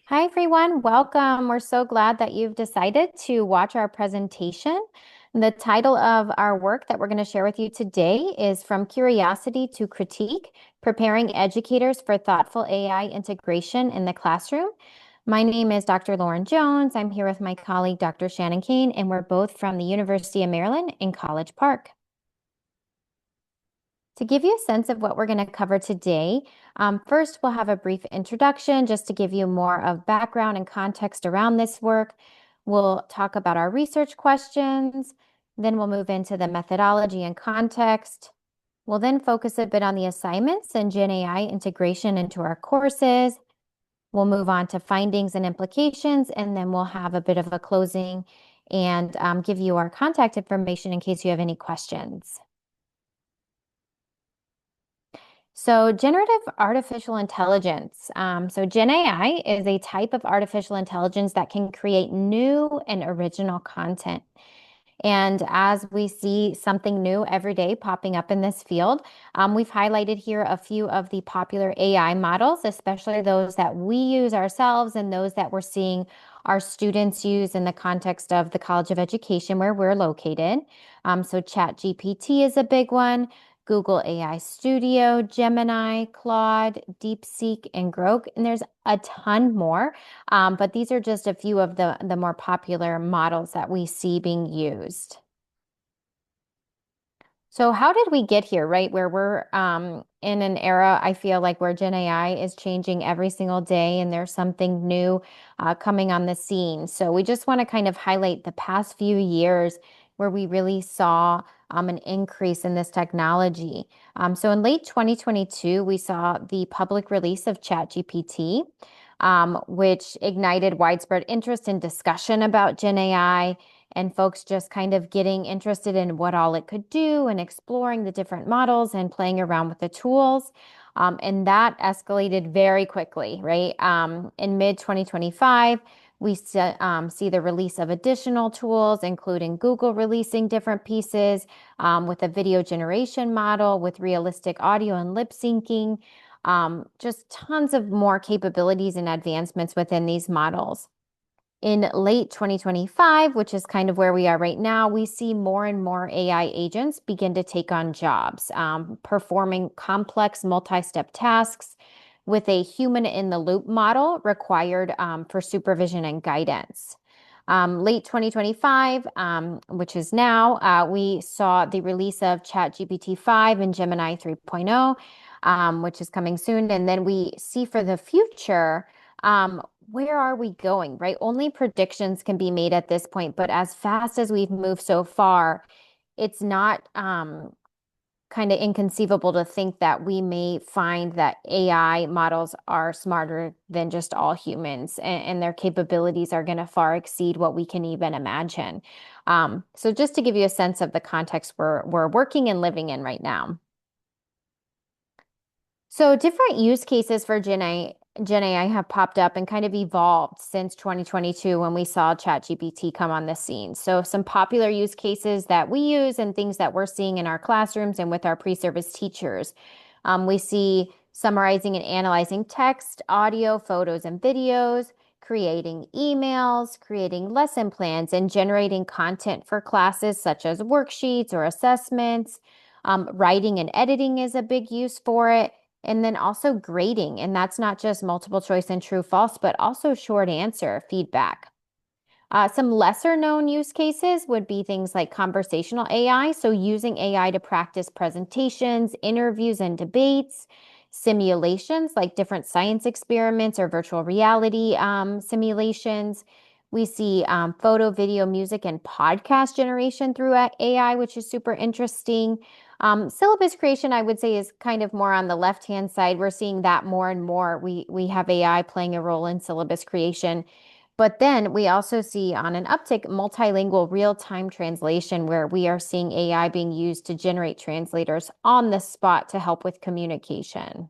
Hi, everyone. Welcome. We're so glad that you've decided to watch our presentation. The title of our work that we're going to share with you today is From Curiosity to Critique, Preparing Educators for Thoughtful AI Integration in the Classroom. My name is Dr. Lauren Jones. I'm here with my colleague, Dr. Shannon Kane, and we're both from the University of Maryland in College Park. To give you a sense of what we're going to cover today, first we'll have a brief introduction just to give you more of background and context around this work. We'll talk about our research questions, then we'll move into the methodology and context. We'll then focus a bit on the assignments and Gen AI integration into our courses. We'll move on to findings and implications, and then we'll have a bit of a closing and give you our contact information in case you have any questions. So generative artificial intelligence. So Gen AI is a type of artificial intelligence that can create new and original content. And as we see something new every day popping up in this field, we've highlighted here a few of the popular AI models, especially those that we use ourselves and those that we're seeing our students use in the context of the College of Education where we're located. So ChatGPT is a big one. Google AI Studio, Gemini, Claude, DeepSeek, and Grok, and there's a ton more. But these are just a few of the more popular models that we see being used. So how did we get here, right? Where we're in an era, I feel like where Gen AI is changing every single day and there's something new coming on the scene. So we just want to kind of highlight the past few years where we really saw an increase in this technology. So in late 2022, we saw the public release of ChatGPT, which ignited widespread interest and discussion about Gen AI and folks just kind of getting interested in what all it could do and exploring the different models and playing around with the tools. And that escalated very quickly, right? In mid 2025, we see the release of additional tools, including Google releasing different pieces with a video generation model, with realistic audio and lip syncing, just tons of more capabilities and advancements within these models. In late 2025, which is kind of where we are right now, we see more and more AI agents begin to take on jobs, performing complex multi-step tasks with a human-in-the-loop model required for supervision and guidance. Late 2025, which is now, we saw the release of ChatGPT 5 and Gemini 3.0, which is coming soon. And then we see for the future, where are we going, right? Only predictions can be made at this point, but as fast as we've moved so far, it's not kind of inconceivable to think that we may find that AI models are smarter than just all humans and their capabilities are going to far exceed what we can even imagine. So just to give you a sense of the context we're working and living in right now. So different use cases for Gen AI have popped up and kind of evolved since 2022 when we saw ChatGPT come on the scene. So some popular use cases that we use and things that we're seeing in our classrooms and with our pre-service teachers. We see summarizing and analyzing text, audio, photos, and videos, creating emails, creating lesson plans, and generating content for classes such as worksheets or assessments. Writing and editing is a big use for it. And then also grading, and that's not just multiple choice and true false, but also short answer feedback. Some lesser known use cases would be things like conversational AI, so using AI to practice presentations, interviews, and debates, simulations like different science experiments or virtual reality simulations. We see photo, video, music, and podcast generation through AI, which is super interesting. Syllabus creation, I would say, is kind of more on the left-hand side. We're seeing that more and more. We have AI playing a role in syllabus creation. But then we also see on an uptick multilingual real-time translation where we are seeing AI being used to generate translators on the spot to help with communication.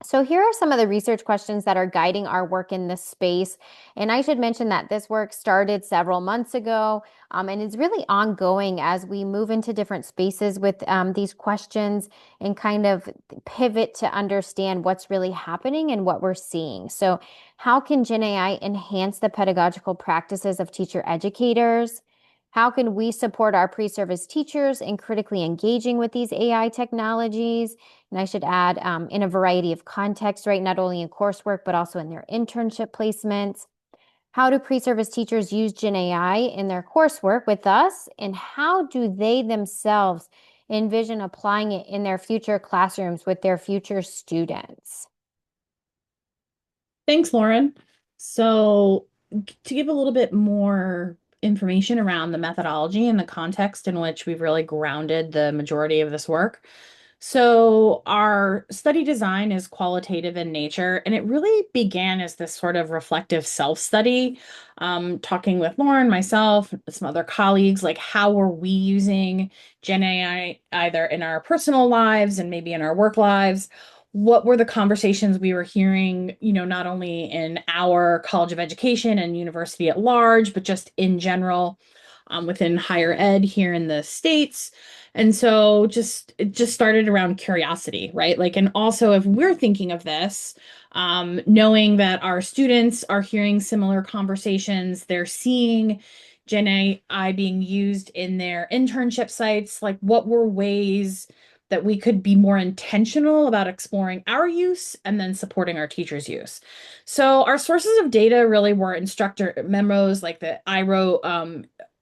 So here are some of the research questions that are guiding our work in this space. And I should mention that this work started several months ago, and is really ongoing as we move into different spaces with these questions and kind of pivot to understand what's really happening and what we're seeing. So how can Gen AI enhance the pedagogical practices of teacher educators? How can we support our pre-service teachers in critically engaging with these AI technologies? And I should add, in a variety of contexts, right? Not only in coursework, but also in their internship placements. How do pre-service teachers use Gen AI in their coursework with us? And how do they themselves envision applying it in their future classrooms with their future students? Thanks, Lauren. So, to give a little bit more information around the methodology and the context in which we've really grounded the majority of this work. So, our study design is qualitative in nature, and it really began as this sort of reflective self-study, talking with Lauren, myself, some other colleagues, like how were we using Gen AI either in our personal lives and maybe in our work lives? What were the conversations we were hearing, not only in our College of Education and university at large, but just in general, within higher ed here in the States. And so it just started around curiosity, right? Like, and also if we're thinking of this, knowing that our students are hearing similar conversations, they're seeing Gen AI being used in their internship sites, like what were ways that we could be more intentional about exploring our use and then supporting our teachers' use. So our sources of data really were instructor memos like that I wrote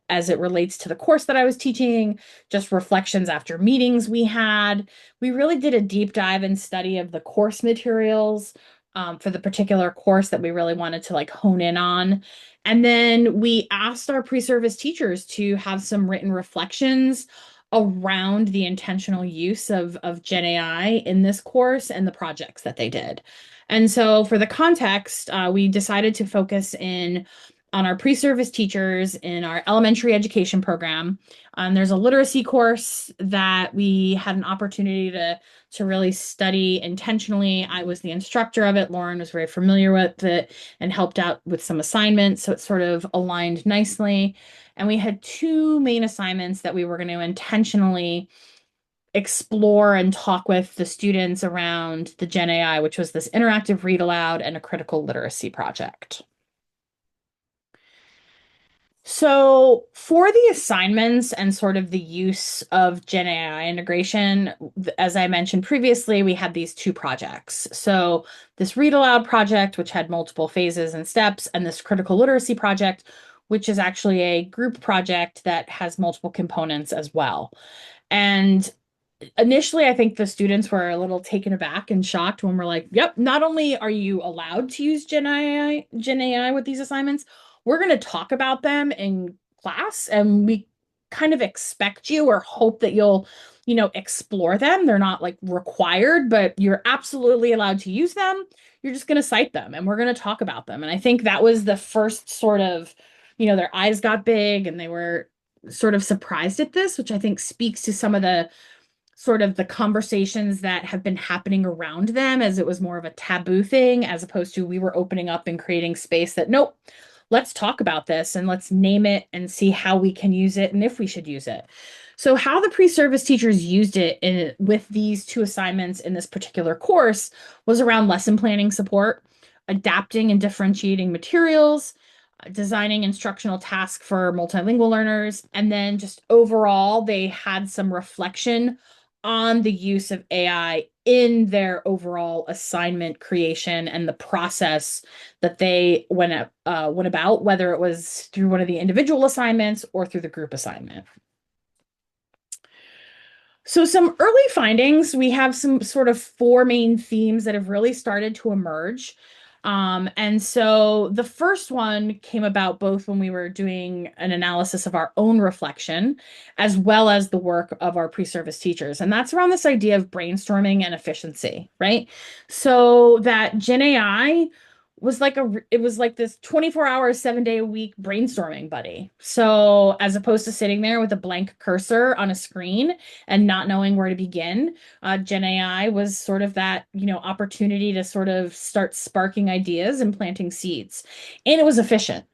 as it relates to the course that I was teaching, just reflections after meetings we had. We really did a deep dive and study of the course materials for the particular course that we really wanted to like hone in on. And then we asked our pre-service teachers to have some written reflections around the intentional use of Gen AI in this course and the projects that they did. And so for the context, we decided to focus in on our pre-service teachers in our elementary education program. There's a literacy course that we had an opportunity to really study intentionally. I was the instructor of it. Lauren was very familiar with it and helped out with some assignments. So it sort of aligned nicely. And we had two main assignments that we were going to intentionally explore and talk with the students around the Gen AI, which was this interactive read aloud and a critical literacy project. So, for the assignments and sort of the use of Gen AI integration, as I mentioned previously, we had these two projects. So, this read aloud project, which had multiple phases and steps, and this critical literacy project, which is actually a group project that has multiple components as well. And initially, I think the students were a little taken aback and shocked when we're like, yep, not only are you allowed to use Gen AI with these assignments, we're going to talk about them in class and we kind of expect you or hope that you'll, explore them. They're not like required, but you're absolutely allowed to use them. You're just going to cite them and we're going to talk about them. And I think that was the first sort of, their eyes got big and they were sort of surprised at this, which I think speaks to some of the sort of the conversations that have been happening around them as it was more of a taboo thing, as opposed to we were opening up and creating space that, nope, let's talk about this and let's name it and see how we can use it and if we should use it. So, how the pre service teachers used it with these two assignments in this particular course was around lesson planning support, adapting and differentiating materials, designing instructional tasks for multilingual learners, and then just overall, they had some reflection on the use of AI in their overall assignment creation and the process that they went about, whether it was through one of the individual assignments or through the group assignment. So, some early findings, we have some sort of four main themes that have really started to emerge. And so the first one came about both when we were doing an analysis of our own reflection, as well as the work of our pre-service teachers. And that's around this idea of brainstorming and efficiency, right? So that Gen AI was like it was like this 24 hours, 7 day a week brainstorming buddy. So as opposed to sitting there with a blank cursor on a screen and not knowing where to begin, Gen AI was sort of that, opportunity to sort of start sparking ideas and planting seeds. And it was efficient.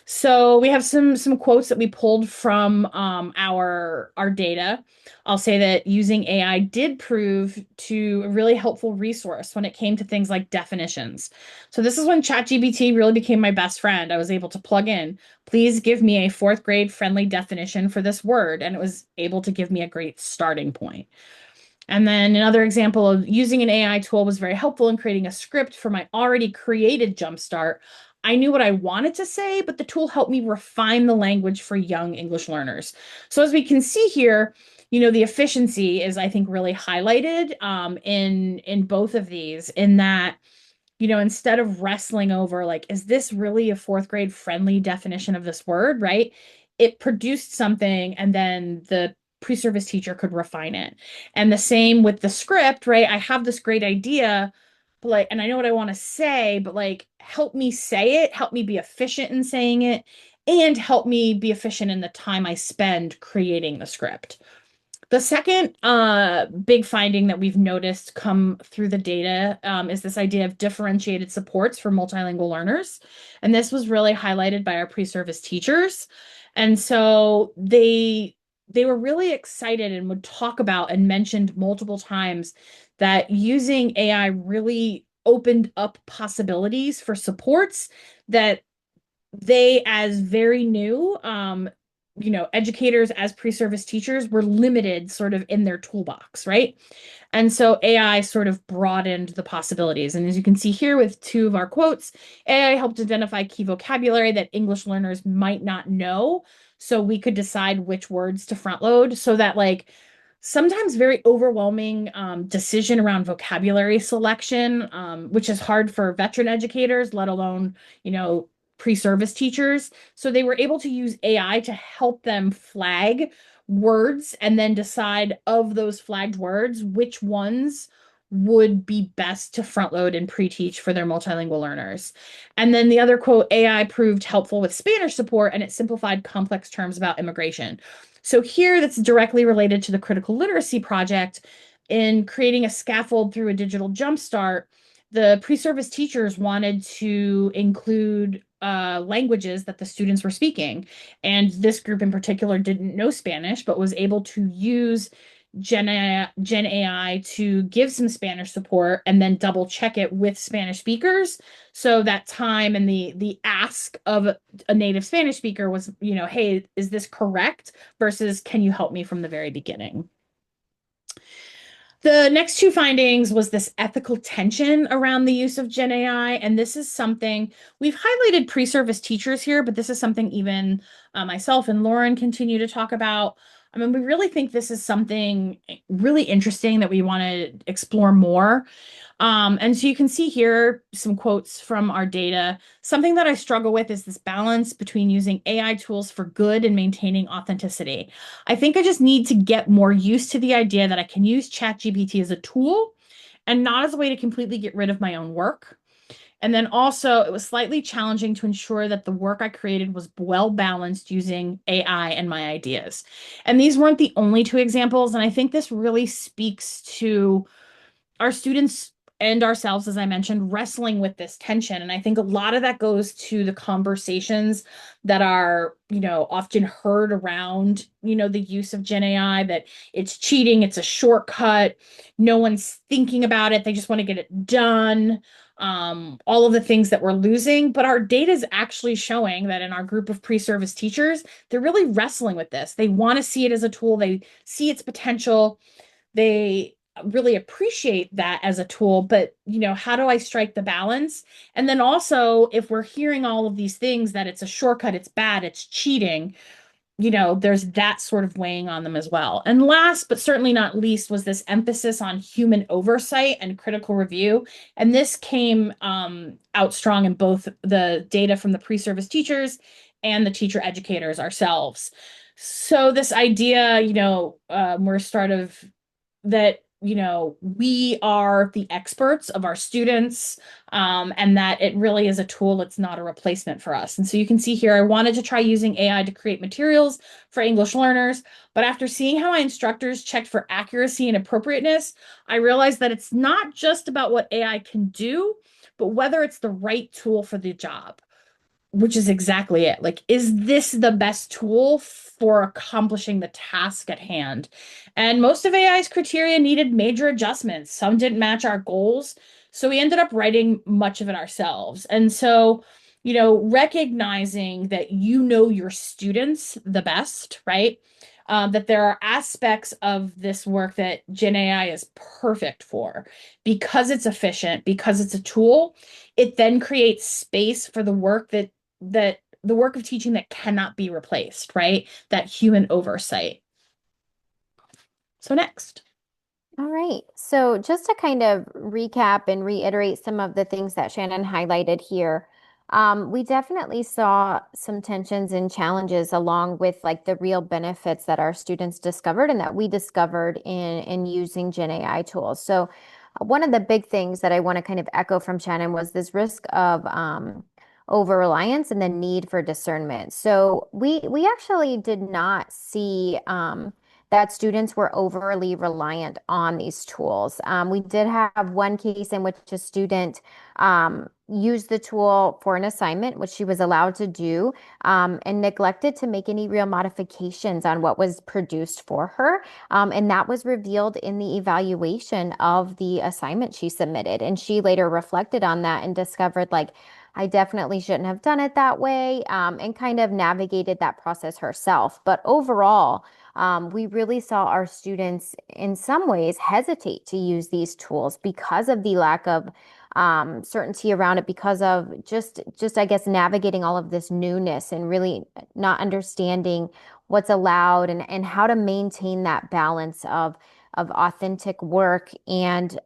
So we have some quotes that we pulled from our data. I'll say that using AI did prove to a really helpful resource when it came to things like definitions. So this is when ChatGPT really became my best friend. I was able to plug in, please give me a fourth grade friendly definition for this word, and it was able to give me a great starting point. And then another example of using an AI tool was very helpful in creating a script for my already created Jumpstart. I knew what I wanted to say, but the tool helped me refine the language for young English learners. So as we can see here, the efficiency is, I think, really highlighted in both of these, in that instead of wrestling over like, is this really a fourth grade friendly definition of this word, right? It produced something and then the pre-service teacher could refine it. And the same with the script, right? I have this great idea, but like, and I know what I want to say, but like, help me say it, help me be efficient in saying it, and help me be efficient in the time I spend creating the script. The second big finding that we've noticed come through the data is this idea of differentiated supports for multilingual learners. And this was really highlighted by our pre-service teachers. And so they were really excited and would talk about and mentioned multiple times that using AI really opened up possibilities for supports that they, as very new, educators as pre-service teachers were limited sort of in their toolbox, right? And so AI sort of broadened the possibilities. And as you can see here with two of our quotes, AI helped identify key vocabulary that English learners might not know. So we could decide which words to front load so that like sometimes very overwhelming decision around vocabulary selection, which is hard for veteran educators, let alone, pre-service teachers. So they were able to use AI to help them flag words and then decide of those flagged words, which ones would be best to front load and pre-teach for their multilingual learners. And then the other quote, AI proved helpful with Spanish support and it simplified complex terms about immigration. So here that's directly related to the critical literacy project. In creating a scaffold through a digital jumpstart, the pre-service teachers wanted to include languages that the students were speaking. And this group in particular didn't know Spanish, but was able to use Gen AI to give some Spanish support and then double check it with Spanish speakers. So that time and the ask of a native Spanish speaker was, hey, is this correct? Versus, can you help me from the very beginning? The next two findings was this ethical tension around the use of Gen AI. And this is something we've highlighted pre-service teachers here, but this is something even myself and Lauren continue to talk about. I mean, we really think this is something really interesting that we want to explore more. And so you can see here some quotes from our data. Something that I struggle with is this balance between using AI tools for good and maintaining authenticity. I think I just need to get more used to the idea that I can use ChatGPT as a tool and not as a way to completely get rid of my own work. And then also, it was slightly challenging to ensure that the work I created was well balanced using AI and my ideas. And these weren't the only two examples. And I think this really speaks to our students and ourselves, as I mentioned, wrestling with this tension. And I think a lot of that goes to the conversations that are, often heard around, the use of Gen AI, that it's cheating, it's a shortcut, no one's thinking about it, they just want to get it done. All of the things that we're losing, but our data is actually showing that in our group of pre-service teachers, they're really wrestling with this. They want to see it as a tool, they see its potential, they really appreciate that as a tool, but how do I strike the balance? And then also, if we're hearing all of these things that it's a shortcut, it's bad, it's cheating, there's that sort of weighing on them as well. And last but certainly not least was this emphasis on human oversight and critical review. And this came out strong in both the data from the pre-service teachers and the teacher educators ourselves. So this idea, we're sort of that we are the experts of our students, and that it really is a tool. It's not a replacement for us. And so you can see here, I wanted to try using AI to create materials for English learners, but after seeing how my instructors checked for accuracy and appropriateness, I realized that it's not just about what AI can do, but whether it's the right tool for the job, which is exactly it. Like, is this the best tool for accomplishing the task at hand? And most of AI's criteria needed major adjustments. Some didn't match our goals. So we ended up writing much of it ourselves. And so, recognizing that your students the best, right? That there are aspects of this work that Gen AI is perfect for because it's efficient, because it's a tool. It then creates space for the work of teaching that cannot be replaced, right? That human oversight. So next. All right. So just to kind of recap and reiterate some of the things that Shannon highlighted here, we definitely saw some tensions and challenges along with like the real benefits that our students discovered and that we discovered in using Gen AI tools. So one of the big things that I want to kind of echo from Shannon was this risk of over reliance and the need for discernment. So we actually did not see that students were overly reliant on these tools. We did have one case in which a student used the tool for an assignment, which she was allowed to do, and neglected to make any real modifications on what was produced for her. And that was revealed in the evaluation of the assignment she submitted. And she later reflected on that and discovered, like, I definitely shouldn't have done it that way, and kind of navigated that process herself. But overall, we really saw our students in some ways hesitate to use these tools because of the lack of certainty around it, because of just I guess navigating all of this newness and really not understanding what's allowed and how to maintain that balance of authentic work and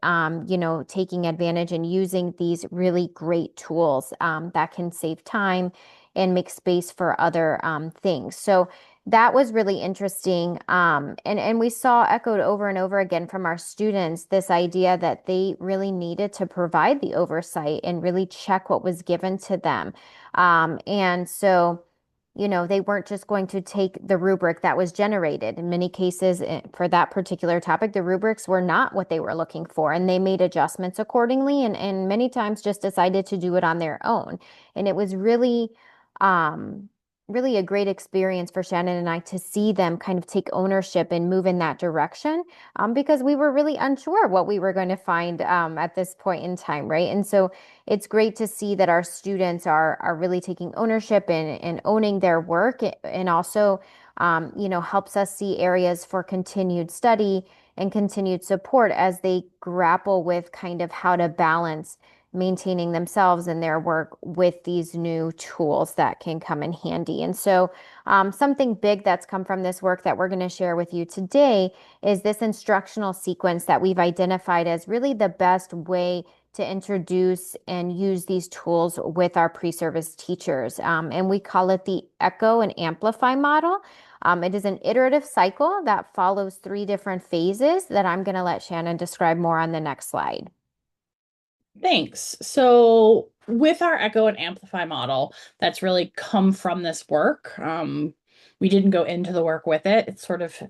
taking advantage and using these really great tools that can save time and make space for other things. So that was really interesting. And we saw echoed over and over again from our students this idea that they really needed to provide the oversight and really check what was given to them. And so, they weren't just going to take the rubric that was generated. In many cases, for that particular topic, the rubrics were not what they were looking for, and they made adjustments accordingly, and many times just decided to do it on their own. And it was um, really a great experience for Shannon and I to see them kind of take ownership and move in that direction, because we were really unsure what we were going to find at this point in time, right? And so it's great to see that our students are really taking ownership and owning their work, and also helps us see areas for continued study and continued support as they grapple with kind of how to balance maintaining themselves and their work with these new tools that can come in handy. And so, something big that's come from this work that we're going to share with you today is this instructional sequence that we've identified as really the best way to introduce and use these tools with our pre-service teachers. And we call it the Echo and Amplify model. It is an iterative cycle that follows three different phases that I'm going to let Shannon describe more on the next slide. Thanks. So, with our Echo and Amplify model, that's really come from this work. We didn't go into the work with it. It sort of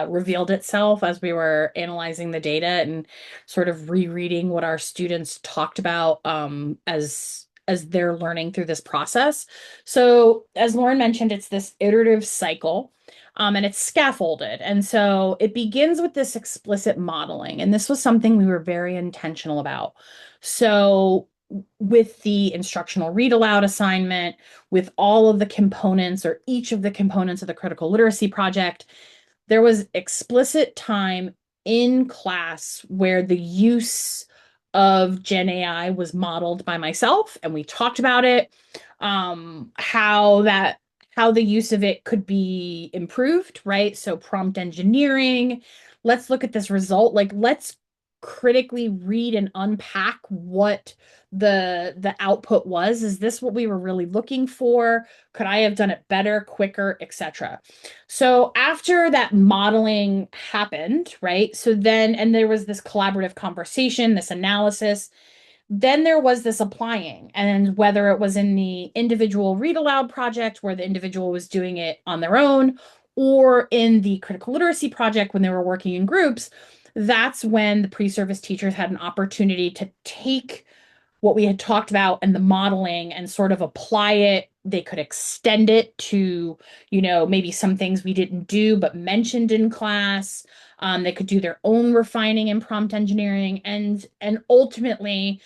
revealed itself as we were analyzing the data and sort of rereading what our students talked about as they're learning through this process. So, as Lauren mentioned, it's this iterative cycle. And it's scaffolded. And so it begins with this explicit modeling. And this was something we were very intentional about. So, with the instructional read aloud assignment, with all of the components or each of the components of the critical literacy project, there was explicit time in class where the use of Gen AI was modeled by myself, and we talked about it, how the use of it could be improved, right? So prompt engineering. Let's look at this result. Like, let's critically read and unpack what the output was. Is this what we were really looking for? Could I have done it better, quicker, etc.? So after that modeling happened, right? So then, and there was this collaborative conversation, this analysis, then there was this applying, and whether it was in the individual read aloud project where the individual was doing it on their own, or in the critical literacy project when they were working in groups, that's when the pre-service teachers had an opportunity to take what we had talked about and the modeling and sort of apply it. They could extend it to, maybe some things we didn't do but mentioned in class. They could do their own refining and prompt engineering, and ultimately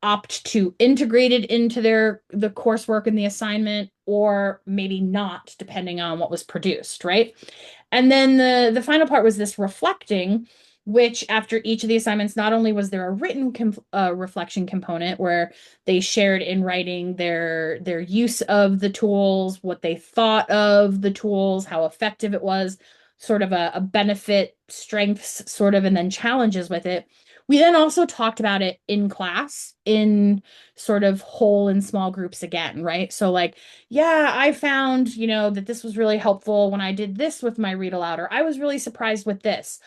opt to integrate it into the coursework and the assignment, or maybe not, depending on what was produced, right? And then the final part was this reflecting, which after each of the assignments, not only was there a written reflection component where they shared in writing their use of the tools, what they thought of the tools, how effective it was, sort of a benefit, strengths, sort of, and then challenges with it. We then also talked about it in class in sort of whole and small groups again, right? So like, yeah, I found, that this was really helpful when I did this with my read aloud, or I was really surprised with this.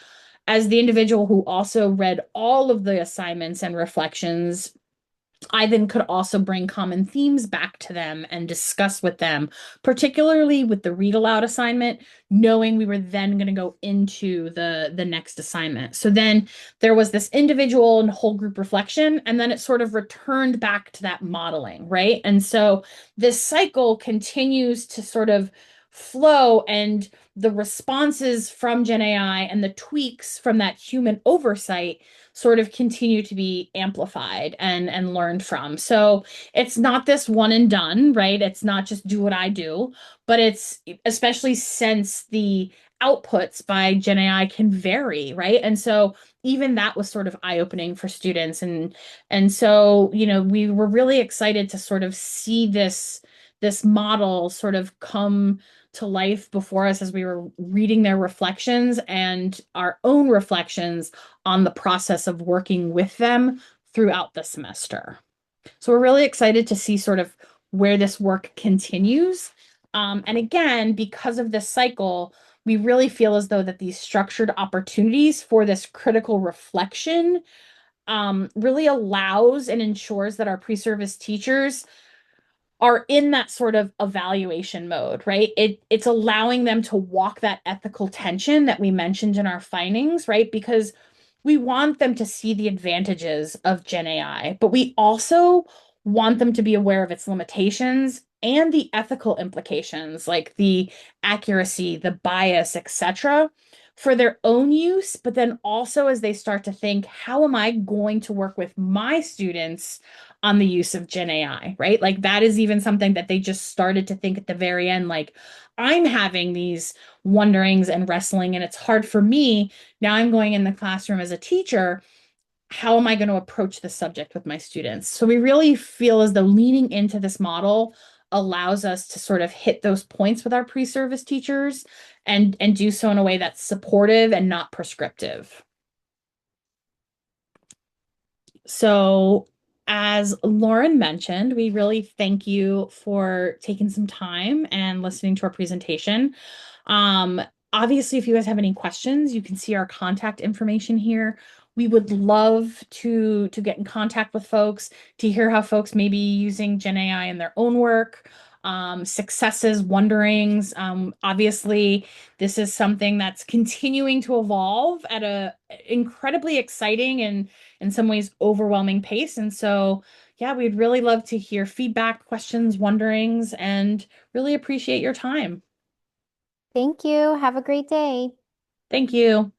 As the individual who also read all of the assignments and reflections, I then could also bring common themes back to them and discuss with them, particularly with the read aloud assignment, knowing we were then going to go into the next assignment. So then there was this individual and whole group reflection, and then it sort of returned back to that modeling, right? And so this cycle continues to sort of flow, and the responses from Gen AI and the tweaks from that human oversight sort of continue to be amplified and learned from. So it's not this one and done, right? It's not just do what I do, but it's, especially since the outputs by Gen AI can vary, right? And so even that was sort of eye-opening for students. And so, we were really excited to sort of see this model sort of come to life before us as we were reading their reflections and our own reflections on the process of working with them throughout the semester. So we're really excited to see sort of where this work continues. And again, because of this cycle, we really feel as though that these structured opportunities for this critical reflection really allows and ensures that our pre-service teachers are in that sort of evaluation mode, right? It's allowing them to walk that ethical tension that we mentioned in our findings, right? Because we want them to see the advantages of Gen AI, but we also want them to be aware of its limitations and the ethical implications, like the accuracy, the bias, etc., for their own use, but then also as they start to think, how am I going to work with my students on the use of Gen AI, right? Like that is even something that they just started to think at the very end, like I'm having these wonderings and wrestling, and it's hard for me. Now I'm going in the classroom as a teacher. How am I going to approach the subject with my students? So we really feel as though leaning into this model allows us to sort of hit those points with our pre-service teachers and do so in a way that's supportive and not prescriptive. So, as Lauren mentioned, we really thank you for taking some time and listening to our presentation. Um, Obviously, if you guys have any questions, you can see our contact information here. We would love to get in contact with folks to hear how folks may be using Gen AI in their own work, successes, wonderings. Obviously, this is something that's continuing to evolve at a incredibly exciting and in some ways overwhelming pace. And so, yeah, we'd really love to hear feedback, questions, wonderings, and really appreciate your time. Thank you. Have a great day. Thank you.